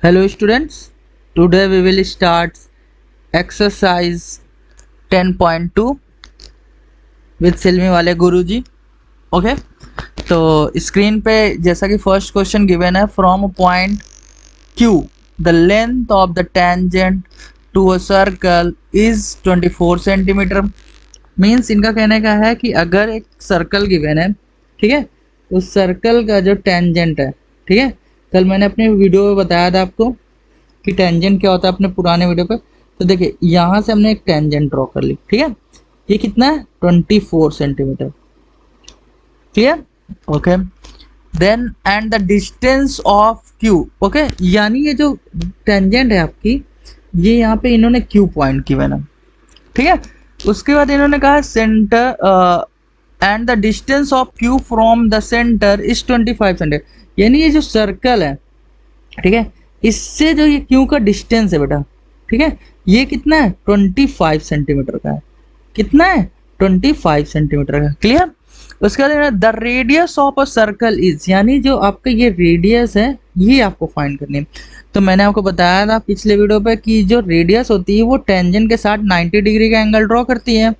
Hello students, today we will start exercise 10.2 with सिलमी वाले गुरुजी। Okay, तो screen पे जैसा कि फर्स्ट क्वेश्चन गिवन है, from a point Q the length of the tangent to a circle is 24 centimetre. Means इनका कहने का है कि अगर एक सर्कल गिवन है, ठीक है, उस सर्कल का जो टेंजेंट है, ठीक है, कल मैंने अपने वीडियो में बताया था आपको कि टेंजेंट क्या होता है अपने पुराने वीडियो पे। तो देखिए यहाँ से हमने एक टेंजेंट ड्रॉ कर ली, ठीक है, ये कितना है 24 centimetre, clear. Okay, then and the distance of Q, okay, यानी ये जो टेंजेंट है आपकी, ये यहाँ पे इन्होंने क्यू पॉइंट की मैंने, ठीक है। उसके बाद इन्होंने कहा centre and the distance of Q from the centre is 25 centimetre, यानी ये जो सर्कल है, ठीक है, इससे जो ये क्यू का डिस्टेंस है बेटा, ठीक है, ये कितना है 25 सेंटीमीटर का है। कितना है 25 सेंटीमीटर का, क्लियर। उसके बाद the radius of a circle is, यानी जो आपका ये रेडियस है ये आपको फाइंड करनी है। तो मैंने आपको बताया था पिछले वीडियो पे कि जो रेडियस होती है वो टेंजेंट के साथ 90 डिग्री का एंगल ड्रॉ करती है,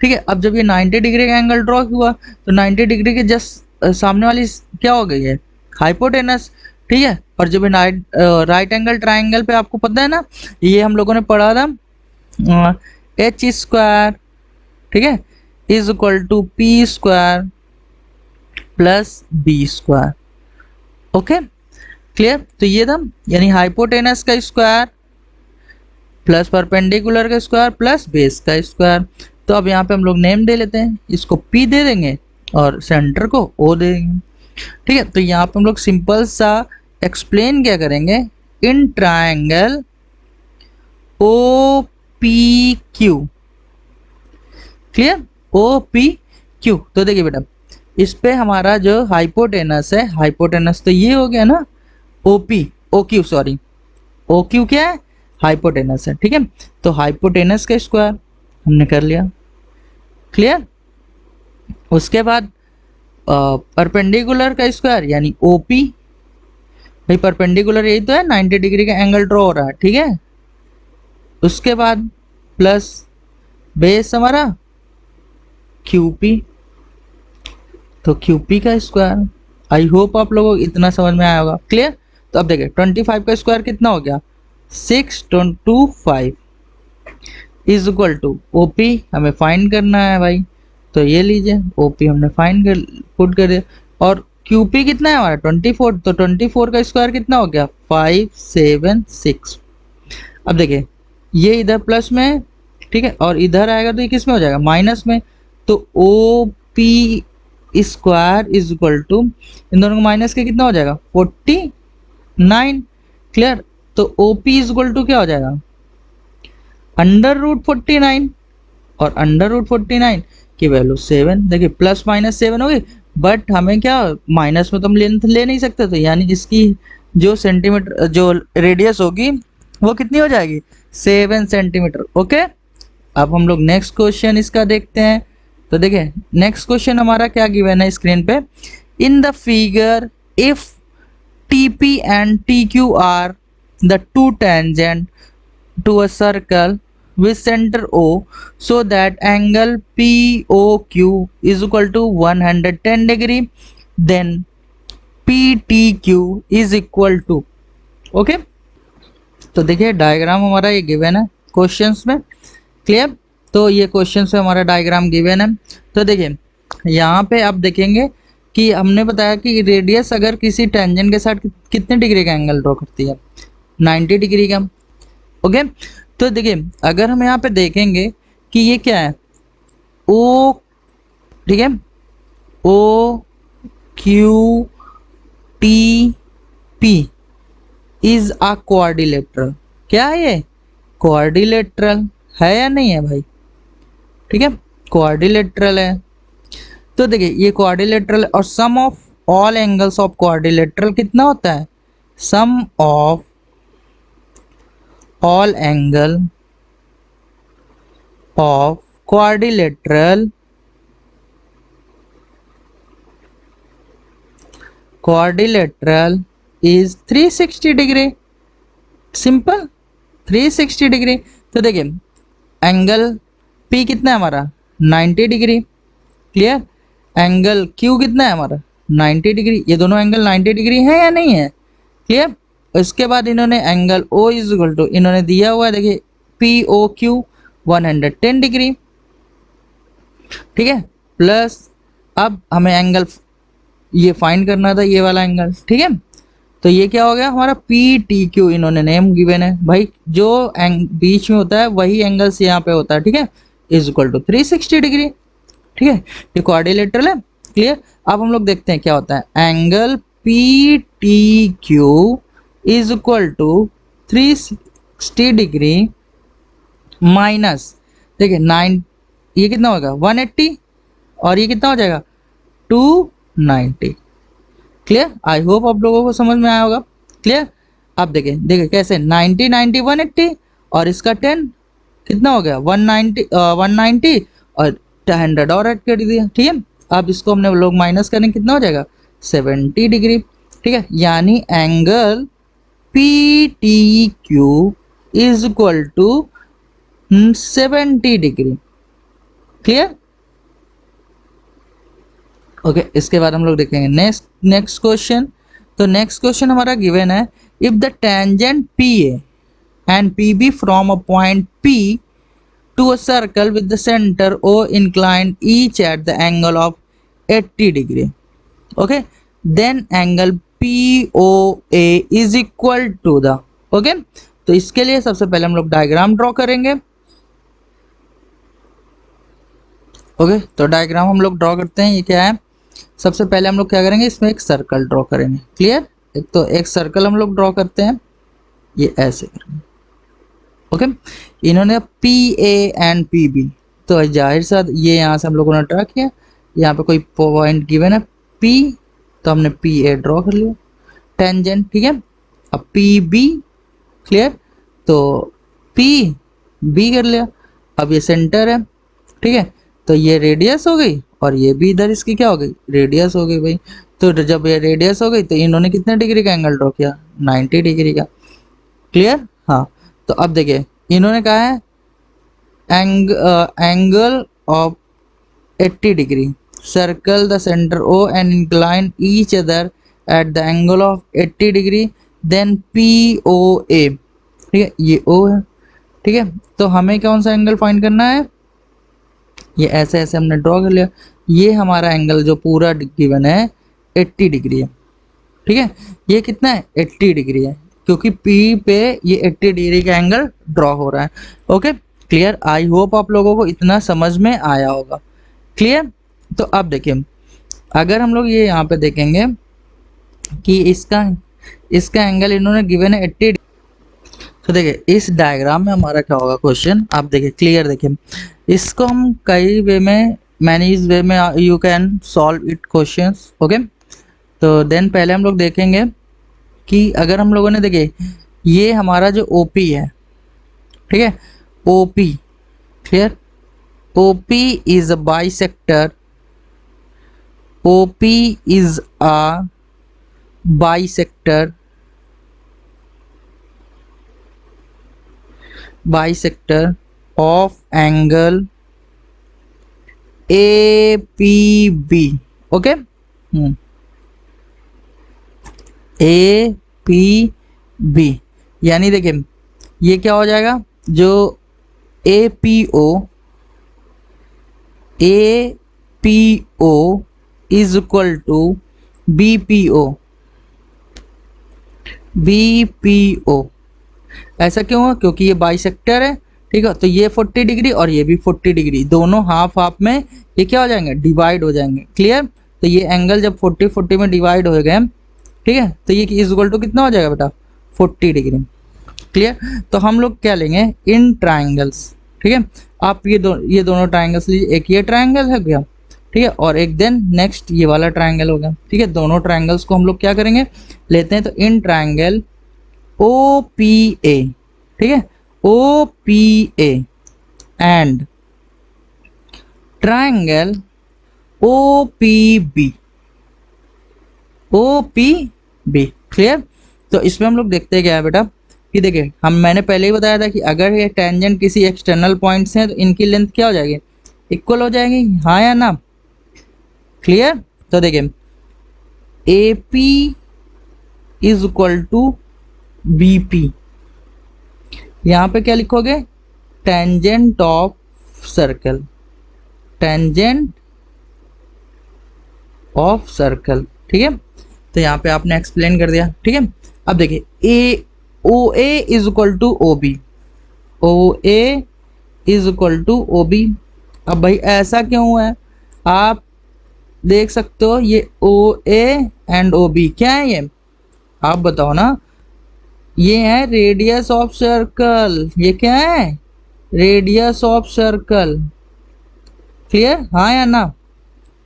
ठीक है। अब जब ये 90 डिग्री का एंगल ड्रॉ हुआ तो 90 डिग्री के जस्ट सामने वाली क्या हो गई है, हाइपोटेनस, ठीक है। और जब राइट एंगल ट्राइंगल पे आपको पता है ना, ये हम लोगों ने पढ़ा था एच स्क्वायर, ठीक है, is equal to P square plus B square. Okay, clear. तो ये था, यानी हाइपोटेनस का स्क्वायर प्लस परपेंडिकुलर का स्क्वायर प्लस बेस का स्क्वायर। तो अब यहाँ पे हम लोग नेम दे लेते हैं, इसको पी दे देंगे और सेंटर को ओ दे देंगे, ठीक है। तो यहाँ पे हम लोग सिंपल सा एक्सप्लेन क्या करेंगे, in triangle O P Q, clear, O P Q. तो देखिए बेटा, इस पे हमारा जो हाइपोटेनस है, हाइपोटेनस तो ये हो गया ना O P, O Q sorry, O Q क्या है, हाइपोटेनस है, ठीक है। तो हाइपोटेनस का स्क्वायर हमने कर लिया, क्लियर। उसके बाद परपेंडिकुलर का स्क्वायर यानी ओपी, भाई परपेंडिकुलर यही तो है, 90 डिग्री का एंगल ड्रॉ हो रहा है, ठीक है। उसके बाद प्लस बेस हमारा क्यूपी, तो क्यूपी का स्क्वायर। आई होप आप लोगों को इतना समझ में आया होगा, क्लियर। तो अब देखिए 25 का स्क्वायर कितना हो गया, 625 इज इक्वल टू ओपी हमें फाइंड करना है भाई, तो ये लीजिए ओपी हमने फाइंड कर पुट कर दिया। और क्यूपी कितना है हमारा 24, तो 24 का स्क्वायर कितना हो गया 576। अब देखिए ये इधर प्लस में है, ठीक है, और इधर आएगा तो ये किस में हो जाएगा माइनस में। तो O P square is equal to, इन दोनों को माइनस के कितना हो जाएगा 49, क्लियर। तो O P is equal to क्या हो जाएगा अंडर रूट 49, और अंडर रूट 49 की वैल्यू 7, देखिए प्लस माइनस 7 हो गई, बट हमें क्या माइनस में तो हम लेंथ ले नहीं सकते, तो यानी इसकी जो सेंटीमीटर जो रेडियस होगी वो कितनी हो जाएगी 7 सेंटीमीटर। ओके, अब हम लोग नेक्स्ट क्वेश्चन इसका देखते हैं। तो देखिए नेक्स्ट क्वेश्चन हमारा क्या गिवन है स्क्रीन पे, in the figure if TP and TQ are the two tangent to a circle with center O, so that angle POQ is equal to 110 degree, then PTQ is equal to, okay. तो देखिए diagram हमारा ये given है questions में, clear. तो ये question से हमारा डायग्राम गिवन है। तो देखिए यहाँ पे आप देखेंगे कि हमने बताया कि रेडियस अगर किसी टेंजेंट के साथ कितने डिग्री का एंगल ड्रॉ करती है 90 डिग्री का, ओके। तो देखिए अगर हम यहाँ पे देखेंगे कि ये क्या है ओ, ठीक है, O Q T P is a quadrilateral, क्या है ये क्वाड्रिलेटरल है या नहीं है भाई, ठीक है, क्वाड्रिलेटरल है। तो देखिए ये क्वाड्रिलेटरल और sum of all angles of quadrilateral कितना होता है, sum of all angle of quadrilateral is 360 degree, simple 360 degree. तो देखिए एंगल P कितना है हमारा 90 डिग्री, क्लियर। एंगल Q कितना है हमारा 90 डिग्री, ये दोनों एंगल 90 डिग्री है या नहीं है, क्लियर। इसके बाद इन्होंने angle O is equal to इन्होंने दिया हुआ है देखिए POQ 110 डिग्री, ठीक है। प्लस अब हमें एंगल ये फाइंड करना था, ये वाला एंगल, ठीक है। तो ये क्या हो गया हमारा PTQ, इन्होंने नेम गिवन है भाई, जो बीच में होता है वही एंगल्स यहाँ पे होता है, ठीक है, इज इक्वल टू 360 डिग्री, ठीक है। ये क्वाड्रिलेटरल है, क्लियर। अब हम लोग देखते हैं क्या होता है, angle PTQ is equal to 360 degree minus देखिए 9, ये कितना होगा 180 और ये कितना हो जाएगा 290, क्लियर। आई होप आप लोगों को समझ में आया होगा, क्लियर। अब देखिए देखिए कैसे 90 90 180 और इसका 10 कितना हो गया 190 190 और 100 और ऐड कर दिया, ठीक है। अब इसको हमने लोग माइनस करें कितना हो जाएगा 70 डिग्री, ठीक है। यानी angle PTQ is equal to 70 degree, clear. Okay इसके बाद हम लोग देखेंगे नेक्स्ट क्वेश्चन। तो नेक्स्ट क्वेश्चन हमारा गिवन है, if the tangent PA and PB from a point P to a circle with the center O inclined each at the angle of 80 degree, okay, then angle POA is equal to the, okay। तो इसके लिए सबसे पहले हम लोग diagram draw करेंगे, okay. तो diagram हम लोग ड्रॉ करते हैं, ये क्या है, सबसे पहले हम लोग क्या करेंगे, इसमें एक सर्कल ड्रॉ करेंगे, क्लियर। तो एक सर्कल हम लोग ड्रॉ करते हैं, ये ऐसे करेंगे, ओके। इन्होंने PA एंड PB, तो जाहिर सा ये यहाँ से हम लोगों ने ड्रॉ किया, यहाँ पे कोई पॉइंट गिवन है P, तो हमने PA ड्रॉ कर लिया टेंजेंट, ठीक है। अब PB, क्लियर, तो PB कर लिया। अब ये सेंटर है, ठीक है, तो ये रेडियस हो गई और ये भी इधर इसकी क्या हो गई रेडियस हो गई भाई। तो जब ये रेडियस हो गई तो इन्होंने कितने डिग्री का एंगल ड्रॉ किया 90 डिग्री का, क्लियर। हाँ तो अब देखिए इन्होंने कहा है angle of 80 degree, circle the centre O and incline each other at the angle of 80 degree, then POA, ठीक है, ये O है, ठीक है। तो हमें कौन सा एंगल फाइंड करना है, ये ऐसे ऐसे हमने ड्रॉ कर लिया, ये हमारा एंगल जो पूरा गिवन है 80 डिग्री है, ठीक है। ये कितना है 80 डिग्री है, क्योंकि P पे ये 80 डिग्री का एंगल ड्रॉ हो रहा है, ओके, क्लियर। आई होप आप लोगों को इतना समझ में आया होगा, क्लियर। तो अब देखिए अगर हम लोग ये यहाँ पे देखेंगे कि इसका एंगल इन्होंने गिवन है 80, तो देखिए इस डायग्राम में हमारा क्या होगा क्वेश्चन, आप देखिए क्लियर, देखिए इसको हम कई वे में, मैनी वे में you can solve it questions, okay. तो देन पहले हम लोग देखेंगे कि अगर हम लोगों ने देखिए ये हमारा जो OP है, ठीक है, OP, clear, OP is a bisector, OP is a bisector of angle APB, okay, APB, यानी देखिए ये क्या हो जाएगा, जो APO is equal to BPO। ऐसा क्यों है, क्योंकि ये बाइसेक्टर है, ठीक है। तो ये 40 डिग्री और ये भी 40 डिग्री, दोनों हाफ हाफ में ये क्या हो जाएंगे डिवाइड हो जाएंगे, क्लियर। तो ये एंगल जब 40 40 में डिवाइड हो गए, ठीक है, तो ये इज इक्वल टू कितना हो जाएगा बेटा 40 डिग्री, क्लियर। तो हम लोग क्या लेंगे इन ट्राइंगल्स, ठीक है। आप ये दोनों ट्राइंगल्स लीजिए, एक ये ट्राइंगल है गया, ठीक है, और एक देन नेक्स्ट ये वाला ट्राइंगल हो गया, ठीक है। दोनों ट्राइंगल्स को हम लोग क्या करेंगे लेते हैं, तो इन ट्राइंगल OPA, ठीक है, OPA and triangle OPB, clear. तो इसमें हम लोग देखते हैं क्या है बेटा, कि देखिए मैंने पहले ही बताया था कि अगर ये टेंजेंट किसी एक्सटर्नल पॉइंट से है तो इनकी लेंथ क्या हो जाएगी, इक्वल हो जाएगी, हाँ या ना, क्लियर। तो देखिए A P is equal to B P, यहाँ पे क्या लिखोगे, tangent of circle, tangent of circle, ठीक है। तो यहाँ पे आपने एक्सप्लेन कर दिया, ठीक है। अब देखिए A O A is equal to O B, O A is equal to O B. अब भाई ऐसा क्यों हुआ है, आप देख सकते हो ये ओ ए एंड ओ बी क्या है, ये आप बताओ ना, ये है रेडियस ऑफ सर्कल, ये क्या है, रेडियस ऑफ सर्कल, क्लियर, हाँ या ना।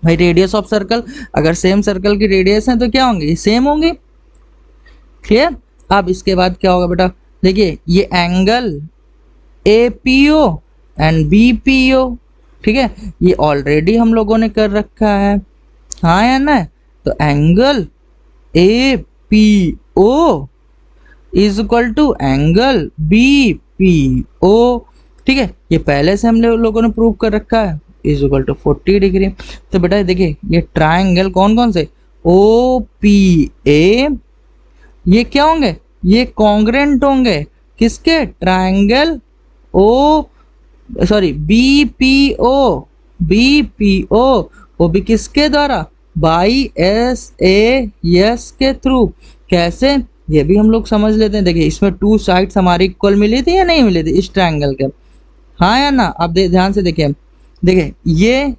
भाई रेडियस ऑफ सर्कल, अगर सेम सर्कल की रेडियस है तो क्या होंगे, सेम होंगे, क्लियर। अब इसके बाद क्या होगा बेटा, देखिए ये angle A P O and B P O, ठीक है, ये ऑलरेडी हम लोगों ने कर रखा है, हाँ या ना। तो angle A P O is equal to angle B P O, ठीक है, ये पहले से हम लोगों ने प्रूव कर रखा है, इज इक्वल टू 40 डिग्री। तो बेटा देखिए ये ट्राइंगल कौन कौन से, ओ पी ए, ये क्या होंगे, ये कॉन्ग्रेंट होंगे किसके, triangle O sorry B P O, B P O, वो भी किसके द्वारा, बाई एस ए यस के थ्रू, कैसे, ये भी हम लोग समझ लेते हैं। देखिए इसमें टू साइड्स हमारी इक्वल मिली थी या नहीं मिली थी इस ट्रायंगल के, हाँ या ना। आप ध्यान से देखिए, देखिए ये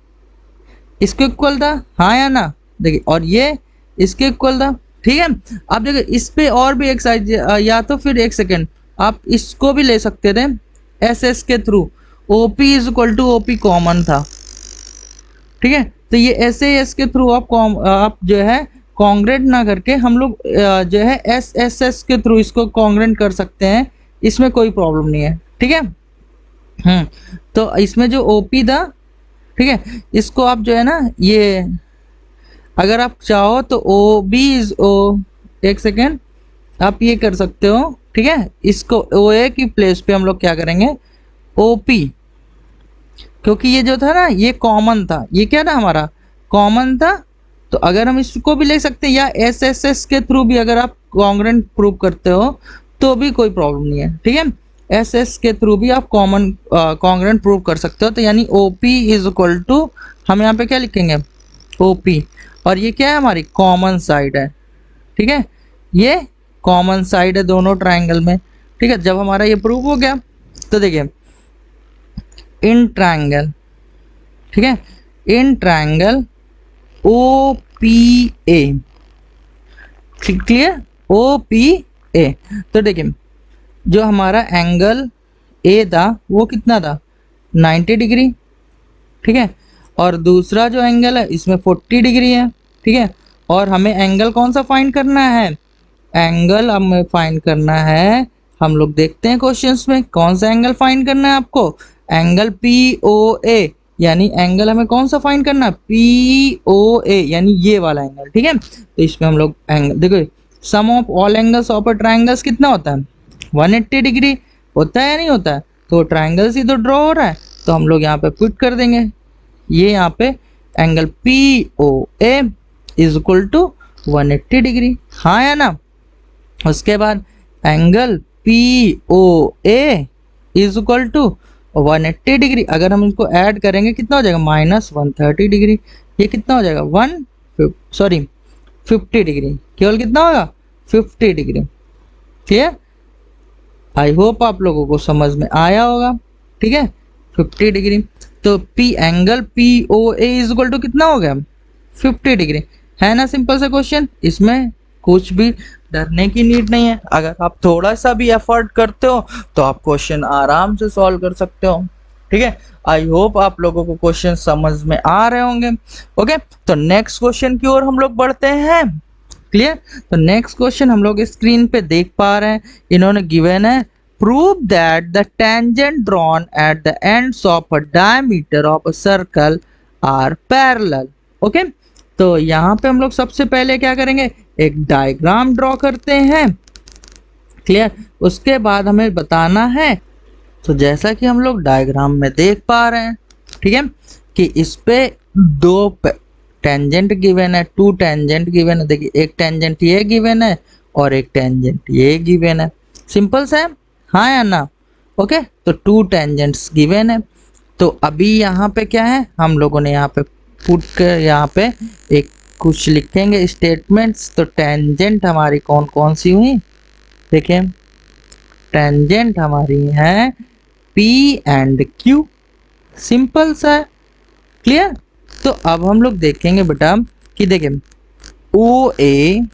इसके इक्वल था, हाँ या ना, देखिए और ये इसके इक्वल था, ठीक है। अब देखिए इस पे और भी एक साइड, या तो फिर एक सेकेंड आप इसको भी ले सकते थे एस एस के थ्रू, OP is equal to OP common था, ठीक है। तो ये एस एस के थ्रू आप जो है कॉन्ग्रेंट ना करके हम लोग जो है एस एस एस के थ्रू इसको कॉन्ग्रेंट कर सकते हैं, इसमें कोई प्रॉब्लम नहीं है, ठीक है। तो इसमें जो ओपी था, ठीक है, इसको आप जो है ना, ये अगर आप चाहो तो ओ बी इज ओ, एक सेकेंड आप ये कर सकते हो, ठीक है, इसको ओ ए की प्लेस पे हम लोग क्या करेंगे, ओ पी, क्योंकि ये जो था ना ये कॉमन था, ये क्या था हमारा कॉमन था, तो अगर हम इसको भी ले सकते हैं या एस एस एस के थ्रू भी अगर आप कॉन्ग्रेंट प्रूव करते हो तो भी कोई प्रॉब्लम नहीं है, ठीक है। एस एस के थ्रू भी आप कॉमन कॉन्ग्रेंट प्रूव कर सकते हो, तो यानी O P is equal to, हम यहाँ पे क्या लिखेंगे, ओ पी, और ये क्या है हमारी कॉमन साइड है, ठीक है, ये कॉमन साइड है दोनों ट्राइंगल में, ठीक है। जब हमारा ये प्रूव हो गया तो देखिए इन ट्राइंगल, ठीक है, in triangle O P A, clear, O P A. तो देखिए जो हमारा एंगल ए था वो कितना था, 90 डिग्री, ठीक है, और दूसरा जो एंगल है इसमें 40 डिग्री है, ठीक है। और हमें एंगल कौन सा फाइंड करना है, एंगल हमें फाइंड करना है, हम लोग देखते हैं क्वेश्चंस में कौन सा एंगल फाइंड करना है आपको, एंगल पी ओ ए, यानी एंगल हमें कौन सा फाइंड करना है, पी ओ ए, यानी ये वाला एंगल, ठीक है। तो इसमें हम लोग एंगल देखो, sum of all angles of a triangles कितना होता है, 180 डिग्री होता है या नहीं होता है, तो ट्राइंगल्स ही तो ड्रॉ हो रहा है, तो हम लोग यहाँ पे पुट कर देंगे, ये यहाँ पे angle P O A is equal to 180 degree, हाँ या ना। उसके बाद angle P O A is equal to 180 degree, अगर हम इसको ऐड करेंगे कितना हो जाएगा, माइनस 130 डिग्री, ये कितना हो जाएगा 50 डिग्री, केवल कितना होगा 50 डिग्री, क्लियर। आई होप आप लोगों को समझ में आया होगा, ठीक है, 50 डिग्री। तो P angle P O A is equal to कितना हो गया, 50 डिग्री, है ना, सिंपल सा क्वेश्चन, इसमें कुछ भी डरने की नीड नहीं है, अगर आप थोड़ा सा भी एफर्ट करते हो तो आप क्वेश्चन आराम से सॉल्व कर सकते हो, ठीक है। आई होप आप लोगों को क्वेश्चन समझ में आ रहे होंगे, ओके। तो नेक्स्ट क्वेश्चन की ओर हम लोग बढ़ते हैं, क्लियर। तो नेक्स्ट क्वेश्चन हम लोग स्क्रीन पे देख पा रहे हैं, इन्होंने गिवन है prove that the tangent drawn at the ends of a diameter of a circle are parallel, okay. तो यहाँ पे हम लोग सबसे पहले क्या करेंगे, एक डायग्राम ड्रॉ करते हैं, क्लियर। उसके बाद हमें बताना है, तो जैसा कि हम लोग डायग्राम में देख पा रहे हैं, ठीक है, कि इस पे दो टेंजेंट गिवन है, 2 टेंजेंट गिवन है। देखिए एक टेंजेंट ये गिवन है और एक टेंजेंट ये गिवन है। सिंपल सा है, हाँ या ना? ओके, तो 2 टेंजेंट्स गिवन है। तो अभी यहाँ पे क्या है, हम लोगों ने यहाँ पे पुट कर यहाँ पे एक कुछ लिखेंगे स्टेटमेंट्स। तो टेंजेंट हमारी कौन कौन सी हुई, देखिए टेंजेंट हमारी है P एंड Q। सिंपल सा है, क्लियर। तो अब हम लोग देखेंगे बेटा कि देखिए OA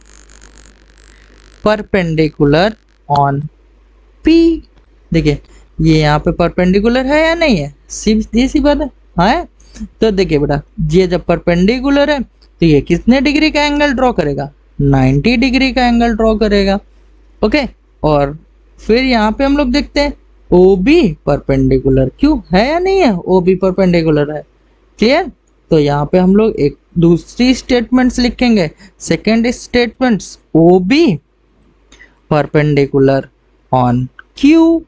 परपेंडिकुलर ऑन P। देखिए ये यहाँ पे परपेंडिकुलर है या नहीं है, सीधी सी बात है, हाँ। तो देखिए बेटा ये जब परपेंडिकुलर है तो ये कितने डिग्री का एंगल ड्रॉ करेगा, 90 डिग्री का एंगल ड्रॉ करेगा। ओके, और फिर यहाँ पे हम लोग देखते हैं OB परपेंडिकुलर क्यों है या नहीं है, OB परपेंडिकुलर है, क्लियर। तो यहाँ पे हम लोग एक दूसरी स्टेटमेंट्स लिखेंगे। Second statements OB perpendicular on Q।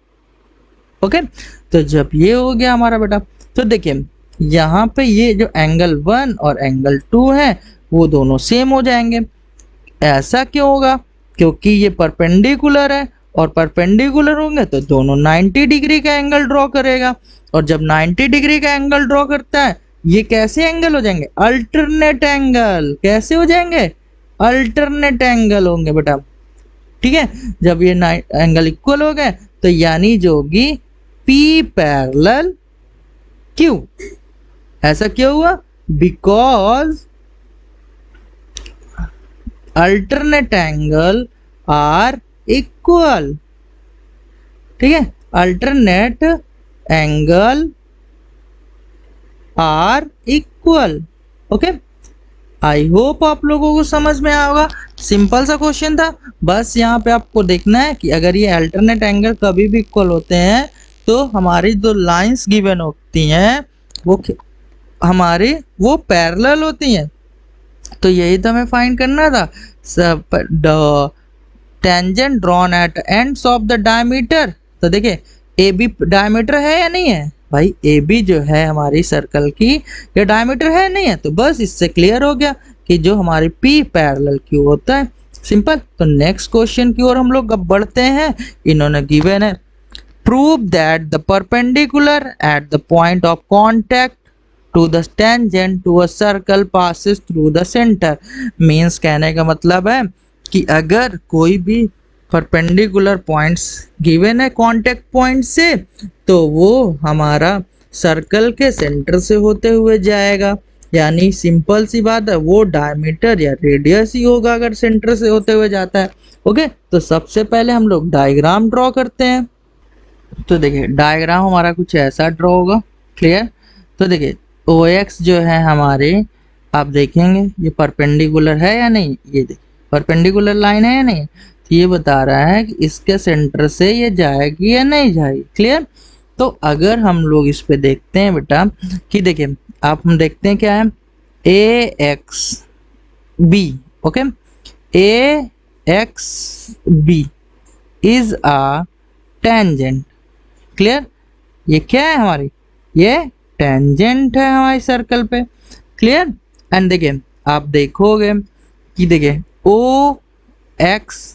Okay, तो जब ये हो गया हमारा बेटा, तो देखिए यहाँ पे ये जो एंगल 1 और एंगल 2 है वो दोनों सेम हो जाएंगे। ऐसा क्यों होगा, क्योंकि ये परपेंडिकुलर है और परपेंडिकुलर होंगे तो दोनों 90 डिग्री का एंगल ड्रॉ करेगा। और जब 90 डिग्री का एंगल ड्रॉ करता है ये कैसे एंगल हो जाएंगे, अल्टरनेट एंगल। कैसे हो जाएंगे, अल्टरनेट एंगल होंगे बेटा, ठीक है। जब ये एंगल इक्वल हो गए तो यानी जो होगी P पैरेलल Q। ऐसा क्यों हुआ, because alternate angle are equal, ठीक है, alternate angle are equal. Okay, I hope आप लोगों को समझ में आया होगा। सिंपल सा क्वेश्चन था, बस यहाँ पे आपको देखना है कि अगर ये अल्टरनेट एंगल कभी भी इक्वल होते हैं तो हमारी जो लाइंस गिवन होती हैं वो हमारी वो पैरेलल होती हैं। तो यही तो हमें फाइंड करना था, the tangent drawn eight ends of the diameter. तो देखिए AB डायमीटर है या नहीं है भाई, AB जो है हमारी सर्कल की ये डायमीटर है नहीं है, तो बस इससे क्लियर हो गया कि जो हमारी P पैरेलल Q होता है। सिंपल। तो नेक्स्ट क्वेश्चन की ओर हम लोग अब बढ़ते हैं। इन्होंने गिवन है prove that the perpendicular at the point of contact to the tangent to a circle passes through the centre. Means कहने का मतलब है कि अगर कोई भी परपेंडिकुलर पॉइंट्स गिवन है कांटेक्ट पॉइंट से तो वो हमारा सर्कल के सेंटर से होते हुए जाएगा। यानी सिंपल सी बात है, वो डायमीटर या रेडियस ही होगा अगर सेंटर से होते हुए जाता है। ओके, तो सबसे पहले हम लोग डायग्राम ड्रॉ करते हैं। तो देखिए डायग्राम हमारा कुछ ऐसा ड्रॉ होगा, क्लियर। तो देखिए OX जो है हमारे, आप देखेंगे ये परपेंडिकुलर है या नहीं, ये देखिए परपेंडिकुलर लाइन है या नहीं, तो ये बता रहा है कि इसके सेंटर से ये जाएगी या नहीं जाएगी, क्लियर। तो अगर हम लोग इस पे देखते हैं बेटा कि देखिए आप हम देखते हैं क्या है AXB। Okay, AXB is a tangent, clear. ये क्या है हमारी, ये टेंजेंट है हमारी सर्कल पे, क्लियर। एंड देखिए आप देखोगे कि देखिए OX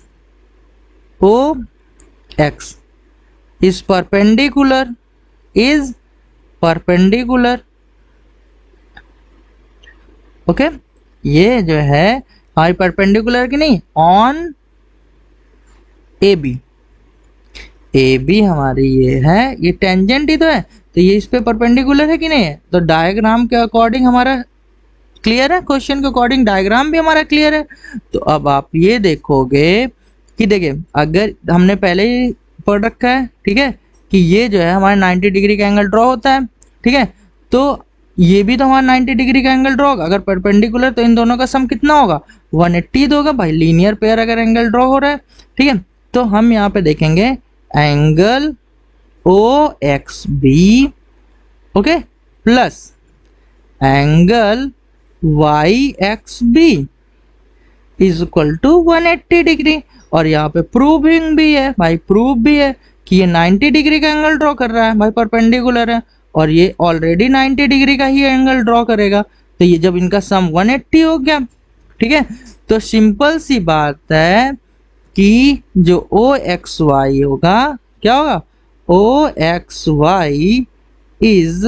is perpendicular, ओके। ये जो है हमारी परपेंडिकुलर की नहीं, ऑन AB हमारी ये है, ये टेंजेंट ही तो है, तो ये इस पे परपेंडिकुलर है कि नहीं है। तो डायग्राम के अकॉर्डिंग हमारा क्लियर है, क्वेश्चन के अकॉर्डिंग डायग्राम भी हमारा क्लियर है। तो अब आप ये देखोगे कि देखिए अगर हमने पहले ही पढ़ रखा है, ठीक है, कि ये जो है हमारे 90 डिग्री का एंगल ड्रॉ होता है, ठीक है। तो ये भी तो हमारा 90 डिग्री का एंगल ड्रॉ होगा। अगर परपेंडिकुलर तो इन दोनों का सम कितना होगा, 180 तो होगा भाई, लीनियर पेयर अगर एंगल ड्रॉ हो रहा है, ठीक है। तो हम यहाँ पे देखेंगे angle OXB, okay, plus angle YXB is equal to 180 degree. और यहाँ पे प्रूविंग भी है भाई, प्रूफ भी है कि ये 90 डिग्री का एंगल ड्रॉ कर रहा है भाई, परपेंडिकुलर है और ये ऑलरेडी 90 डिग्री का ही एंगल ड्रॉ करेगा। तो ये जब इनका सम 180 हो गया, ठीक है, तो सिंपल सी बात है कि जो ओ एक्स वाई होगा, क्या होगा, ओ एक्स वाई इज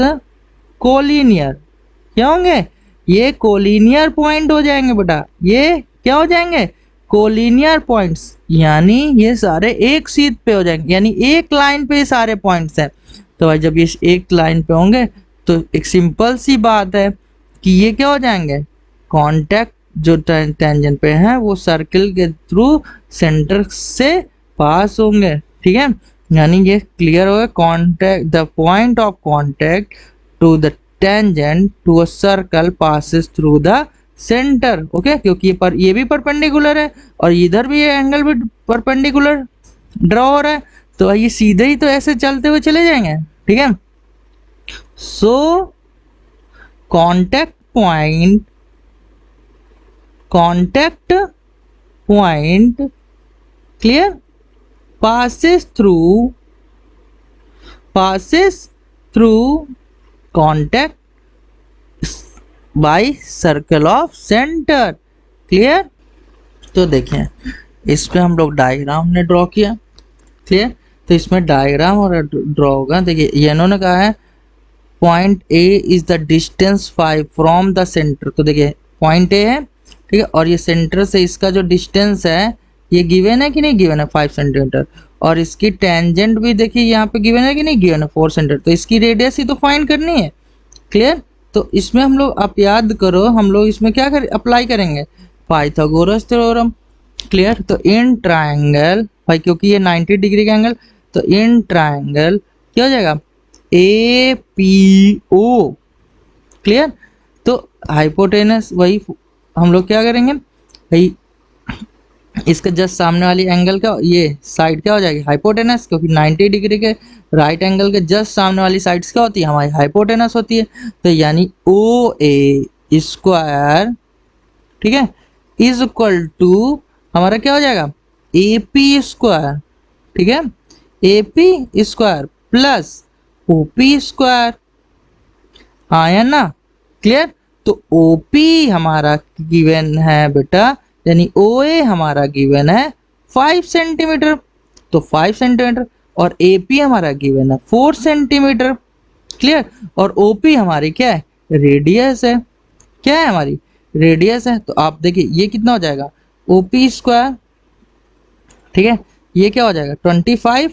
कोलिनियर। क्या होंगे, ये कोलिनियर पॉइंट हो जाएंगे बेटा, ये क्या हो जाएंगे, कोलिनियर पॉइंट्स, यानी ये सारे एक सीध पे हो जाएंगे, यानी एक लाइन पे सारे पॉइंट्स हैं। तो भाई जब ये एक लाइन पे होंगे तो एक सिंपल सी बात है कि ये क्या हो जाएंगे, कांटेक्ट जो टेंजेंट पे है वो सर्किल के थ्रू सेंटर से पास होंगे, ठीक है, यानी ये क्लियर हो गया, contact the point of contact to the tangent to a circle passes through the centre. Okay, क्योंकि ये भी परपेंडिकुलर है और इधर भी ये एंगल भी परपेंडिकुलर ड्रॉ हो रहा है, तो ये सीधे ही तो ऐसे चलते हुए चले जाएंगे, ठीक है। So contact point clear passes through contact by circle of center। Clear, तो देखें इस पे हम लोग डायग्राम ने ड्रॉ किया, क्लियर, तो इसमें डायग्राम और ड्रॉ होगा। देखिए ये इन्होंने कहा है point A is the distance 5 from the centre, तो देखिए पॉइंट ए है, ठीक है, और ये सेंटर से इसका जो डिस्टेंस है ये गिवन है कि नहीं गिवन है, 5 सेंटीमीटर, और इसकी टेंजेंट भी देखिए यहाँ पे गिवन है कि नहीं गिवन है, 4 सेंटीमीटर, तो इसकी रेडियस ही तो फाइंड करनी है। क्लियर, तो इसमें हम लोग, आप याद करो, हम लोग इसमें क्या अप्लाई करेंगे, पाइथागोरस थ्योरम। क्लियर, तो इन ट्रायंगल भाई, क्योंकि ये 90 डिग्री का एंगल, तो इन ट्रायंगल क्या हो जाएगा, ए पी ओ। क्लियर, तो हाइपोटेनस वही हम लोग क्या करेंगे भाई, इसका जस्ट सामने वाली एंगल का ये साइड क्या हो जाएगी, हाइपोटेनस, क्योंकि 90 डिग्री के राइट एंगल के जस्ट सामने वाली साइड्स क्या होती है, हमारी हाइपोटेनस होती है। तो यानी ओ ए स्क्वायर, ठीक है, इज इक्वल टू हमारा क्या हो जाएगा, ए पी स्क्वायर, ठीक है, A P square plus O P square, आया ना। क्लियर, तो ओ पी हमारा गिवन है बेटा, यानी ओ ए हमारा गिवन है 5 सेंटीमीटर, तो 5 सेंटीमीटर, और ए पी हमारा गिवन है 4 सेंटीमीटर। क्लियर, और ओ पी हमारी क्या है, रेडियस है, क्या है हमारी रेडियस है। तो आप देखिए ये कितना हो जाएगा, ओ पी स्क्वायर, ठीक है, ये क्या हो जाएगा 25,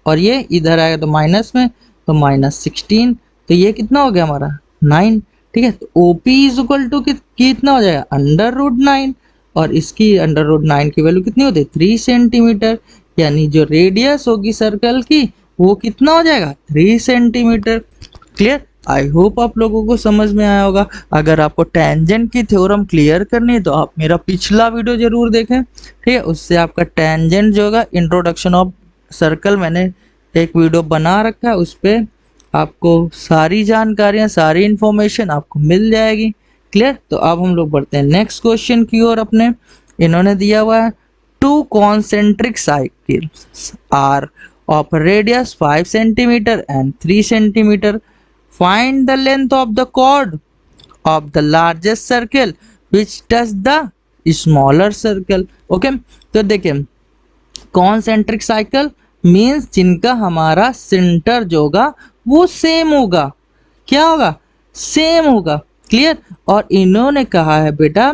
और ये इधर आएगा तो माइनस में, तो -16, तो ये कितना हो गया हमारा 9, ठीक है। तो O P is equal to कितना हो जाएगा, √9, और इसकी √9 की वैल्यू कितनी होती है, 3 सेंटीमीटर, यानी जो रेडियस होगी सर्कल की वो कितना हो जाएगा, 3 सेंटीमीटर। क्लियर, आई होप आप लोगों को समझ में आया होगा। अगर आपको टेंजेंट की थ्योरम क्लियर करनी है तो आप मेरा पिछला वीडियो जरूर देखें, ठीक है, उससे आपका टेंजेंट जो होगा, इंट्रोडक्शन ऑफ सर्कल, मैंने एक वीडियो बना रखा है, उस पर आपको सारी जानकारियाँ, सारी इंफॉर्मेशन आपको मिल जाएगी। क्लियर, तो अब हम लोग बढ़ते हैं नेक्स्ट क्वेश्चन की ओर अपने। इन्होंने दिया हुआ है 2 concentric circles are of radius 5 centimetre and 3 centimetre, find the length of the chord of the largest circle which touch the smaller circle. Okay, तो देखिए कॉन्सेंट्रिक साइकिल मीन्स जिनका हमारा सेंटर जो होगा वो सेम होगा, क्या होगा, सेम होगा। क्लियर, और इन्होंने कहा है बेटा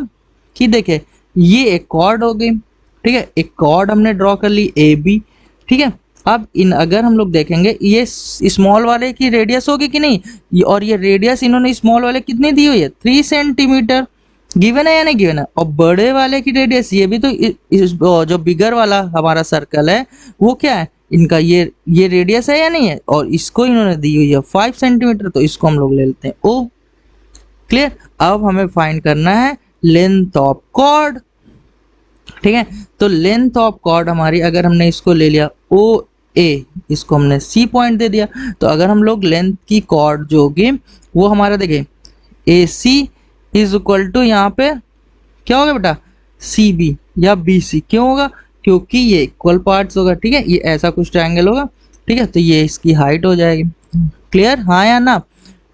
कि देखे ये एक कॉर्ड हो गई, ठीक है, एक कॉर्ड हमने ड्रॉ कर ली ए बी, ठीक है। अब अगर हम लोग देखेंगे ये स्मॉल वाले की रेडियस होगी कि नहीं, और ये रेडियस इन्होंने स्मॉल वाले कितनी दी हुई है, 3 सेंटीमीटर, गिवन है या नहीं गिवन है। और बड़े वाले की रेडियस, ये भी तो जो बिगर वाला हमारा सर्कल है वो क्या है, इनका ये रेडियस है या नहीं है, और इसको इन्होंने दी हुई है 5 सेंटीमीटर, तो इसको हम लोग ले लेते हैं ओ। क्लियर, अब हमें फाइंड करना है लेंथ ऑफ कॉर्ड, ठीक है। तो लेंथ ऑफ कॉर्ड हमारी, अगर हमने इसको ले लिया ओ ए, इसको हमने सी पॉइंट दे दिया, तो अगर हम लोग लेंथ की कॉर्ड जो होगी वो हमारा देखें ए सी इज इक्वल टू यहाँ पे क्या होगा बेटा, सी बी या बी सी, क्यों होगा, क्योंकि ये इक्वल पार्ट्स होगा, ठीक है, ये ऐसा कुछ ट्रायंगल होगा, ठीक है, तो ये इसकी हाइट हो जाएगी। क्लियर, हाँ या ना?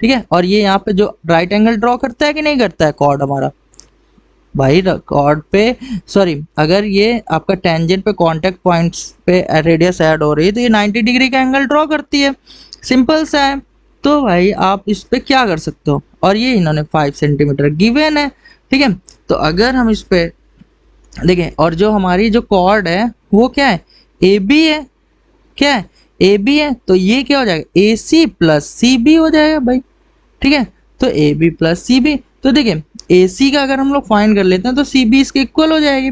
ठीक है, और ये यहाँ पे जो राइट एंगल ड्रॉ करता है कि नहीं करता है कॉर्ड हमारा, भाई कॉर्ड पे सॉरी, अगर ये आपका टेंजेंट पे कांटेक्ट पॉइंट्स पे रेडियस ऐड हो रही है तो ये 90 डिग्री का एंगल ड्रॉ करती है, सिंपल सा है। तो भाई आप इस पे क्या कर सकते हो, और ये इन्होंने 5 सेंटीमीटर गिवन है, ठीक है। तो अगर हम इस पे देखें, और जो हमारी जो कॉर्ड है वो क्या है, ए बी है, क्या है, ए बी है, तो ये क्या हो जाएगा, ए सी प्लस सी बी हो जाएगा भाई, ठीक है। तो A B plus C B, तो देखिए ए सी का अगर हम लोग फाइंड कर लेते हैं तो सी बी इसके इक्वल हो जाएगी,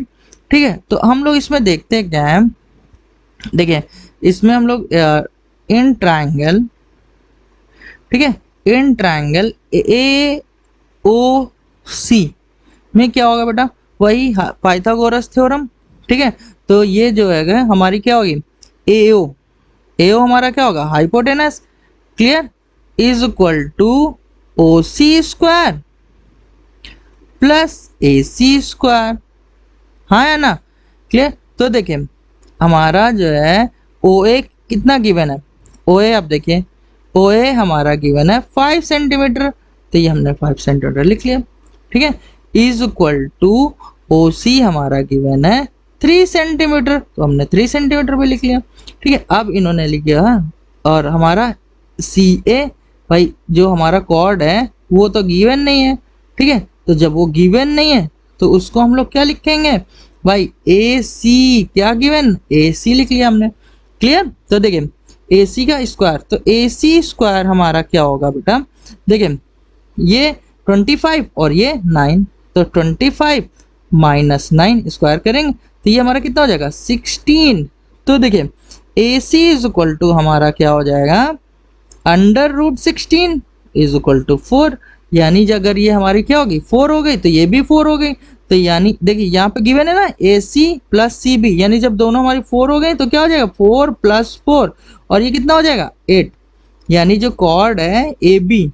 ठीक है। तो हम लोग इसमें देखते हैं क्या है, देखिए इसमें हम लोग इन ट्रायंगल, ठीक है, इन ट्रायंगल ए ओ सी में क्या होगा बेटा, वही पाइथागोरस थ्योरम, ठीक है। तो ये जो है हमारी क्या होगी, एओ, एओ हमारा क्या होगा, hypotenuse, clear, is equal to O C square plus A C square, हाँ या ना, क्लियर। तो देखिए हमारा जो है ओ ए कितना गिवन है, ओ ए आप देखिए, ओ ए हमारा गिवन है 5 सेंटीमीटर, तो ये हमने 5 सेंटीमीटर लिख लिया, ठीक है। इज इक्वल टू ओ सी हमारा गिवन है 3 सेंटीमीटर, तो हमने 3 सेंटीमीटर भी लिख लिया, ठीक है। अब इन्होंने लिख दिया, और हमारा सी ए, भाई जो हमारा कॉर्ड है वो तो गिवन नहीं है, ठीक है। तो जब वो गिवन नहीं है तो उसको हम लोग क्या लिखेंगे भाई, ए सी, क्या गिवन, ए सी लिख लिया हमने, क्लियर। तो देखिए ए सी का स्क्वायर, तो ए सी स्क्वायर हमारा क्या होगा बेटा, देखिए ये 25 और ये 9, तो 25 माइनस 9 स्क्वायर करेंगे तो ये हमारा कितना हो जाएगा 16। तो देखिए A C is equal to हमारा क्या हो जाएगा, under root 16 is equal to 4, यानी अगर ये हमारी क्या होगी 4 हो गई तो ये भी 4 हो गई, तो यानी देखिए यहाँ पे गिवन है ना ए सी प्लस सी बी, यानी जब दोनों हमारी 4 हो गई तो क्या हो जाएगा 4 प्लस 4, और ये कितना हो जाएगा 8, यानी जो कॉर्ड है ए बी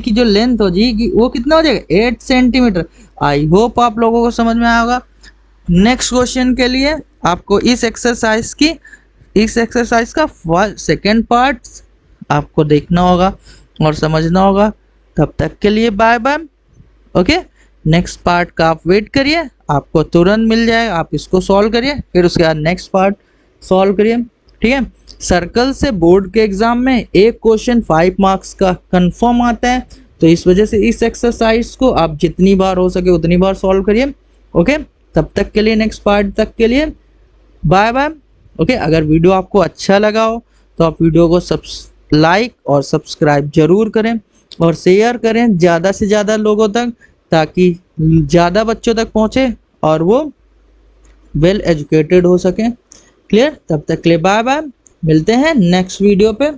की जो लेंथ हो जाएगी वो कितना हो जाएगा 8 सेंटीमीटर। आई होप आप लोगों को समझ में आया होगा। नेक्स्ट क्वेश्चन के लिए आपको इस एक्सरसाइज का सेकेंड पार्ट आपको देखना होगा और समझना होगा। तब तक के लिए bye bye, okay. Next part का आप वेट करिए, आपको तुरंत मिल जाएगा, आप इसको सॉल्व करिए, फिर उसके बाद नेक्स्ट पार्ट सॉल्व करिए, ठीक है। सर्कल से बोर्ड के एग्जाम में एक क्वेश्चन 5 मार्क्स का कंफर्म आता है, तो इस वजह से इस एक्सरसाइज को आप जितनी बार हो सके उतनी बार सॉल्व करिए, ओके। तब तक के लिए, नेक्स्ट पार्ट तक के लिए बाय बाय, ओके। अगर वीडियो आपको अच्छा लगा हो तो आप वीडियो को लाइक और सब्सक्राइब जरूर करें और शेयर करें ज़्यादा से ज़्यादा लोगों तक, ताकि ज़्यादा बच्चों तक पहुँचे और वो वेल एजुकेटेड हो सके, क्लियर। तब तक के लिए बाय बाय, मिलते हैं नेक्स्ट वीडियो पे।